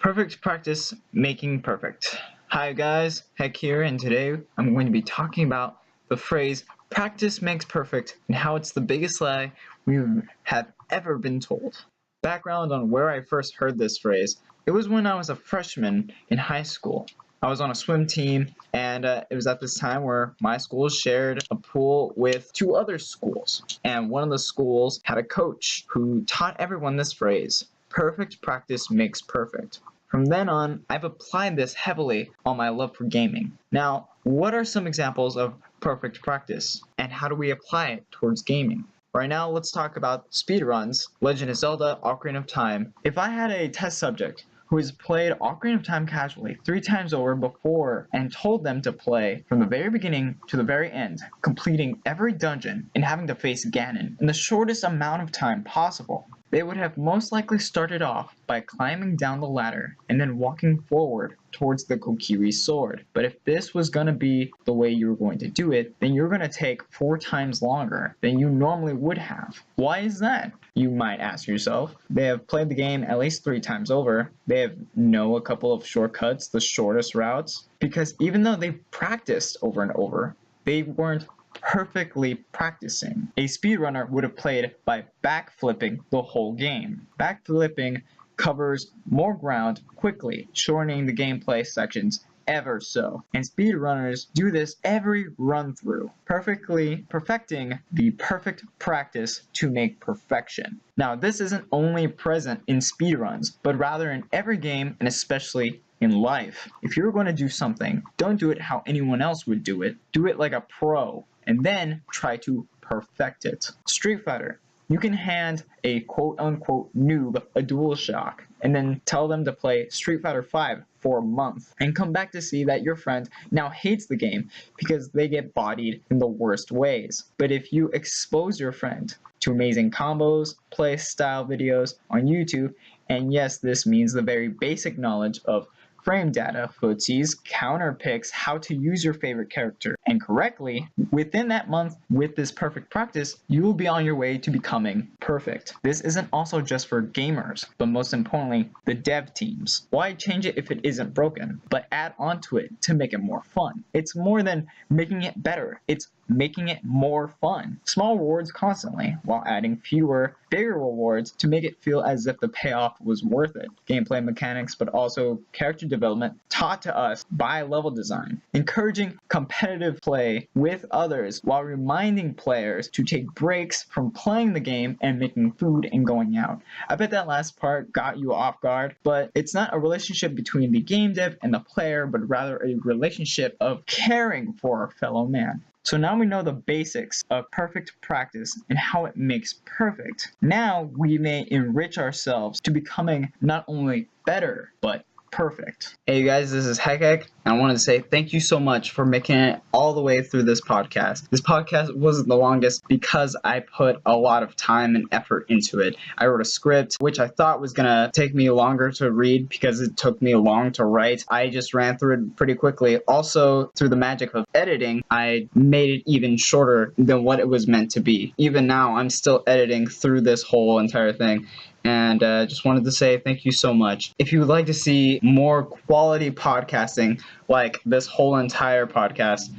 Perfect practice making perfect. Hi guys, Hec here, and today I'm going to be talking about the phrase practice makes perfect and how it's the biggest lie we have ever been told. Background on where I first heard this phrase. It was when I was a freshman in high school. I was on a swim team, and it was at this time where my school shared a pool with two other schools. And one of the schools had a coach who taught everyone this phrase, perfect practice makes perfect. From then on, I've applied this heavily on my love for gaming. Now, what are some examples of perfect practice, and how do we apply it towards gaming? Right now, let's talk about speedruns, Legend of Zelda, Ocarina of Time. If I had a test subject who has played Ocarina of Time casually 3 times over before and told them to play from the very beginning to the very end, completing every dungeon and having to face Ganon in the shortest amount of time possible, they would have most likely started off by climbing down the ladder and then walking forward towards the Kokiri sword. But if this was going to be the way you were going to do it, then you're going to take 4 times longer than you normally would have. Why is that? You might ask yourself. They have played the game at least 3 times over. They know a couple of shortcuts, the shortest routes, because even though they practiced over and over, they weren't perfectly practicing. A speedrunner would have played by backflipping the whole game. Backflipping covers more ground quickly, shortening the gameplay sections ever so. And speedrunners do this every run through, perfecting the perfect practice to make perfection. Now, this isn't only present in speedruns, but rather in every game and especially in life. If you're going to do something, don't do it how anyone else would do it. Do it like a pro, and then try to perfect it. Street Fighter. You can hand a quote-unquote noob a DualShock and then tell them to play Street Fighter V for a month and come back to see that your friend now hates the game because they get bodied in the worst ways. But if you expose your friend to amazing combos, play style videos on YouTube, and yes, this means the very basic knowledge of frame data, footsies, counter picks, how to use your favorite character, and correctly, within that month with this perfect practice, you will be on your way to becoming perfect. This isn't also just for gamers, but most importantly, the dev teams. Why change it if it isn't broken, but add onto it to make it more fun? It's more than making it better, it's making it more fun. Small rewards constantly, while adding fewer, bigger rewards to make it feel as if the payoff was worth it. Gameplay mechanics, but also character development taught to us by level design. Encouraging competitive play with others while reminding players to take breaks from playing the game and making food and going out. I bet that last part got you off guard, but it's not a relationship between the game dev and the player, but rather a relationship of caring for a fellow man. So now we know the basics of perfect practice and how it makes perfect. Now we may enrich ourselves to becoming not only better, but perfect. Hey you guys, this is Hec-Hec, and I wanted to say thank you so much for making it all the way through this podcast. This podcast wasn't the longest because I put a lot of time and effort into it. I wrote a script, which I thought was gonna take me longer to read because it took me long to write. I just ran through it pretty quickly. Also, through the magic of editing, I made it even shorter than what it was meant to be. Even now, I'm still editing through this whole entire thing. And just wanted to say thank you so much. If you would like to see more quality podcasting like this whole entire podcast,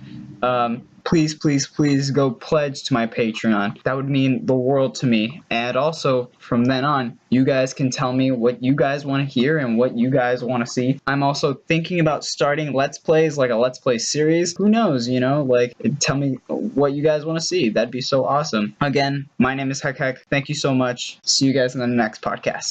please go pledge to my Patreon. That would mean the world to me. And also, from then on, you guys can tell me what you guys want to hear and what you guys want to see. I'm also thinking about starting Let's Plays, like a Let's Play series. Who knows, like, tell me what you guys want to see. That'd be so awesome. Again, my name is Hec-Hec. Thank you so much. See you guys in the next podcast.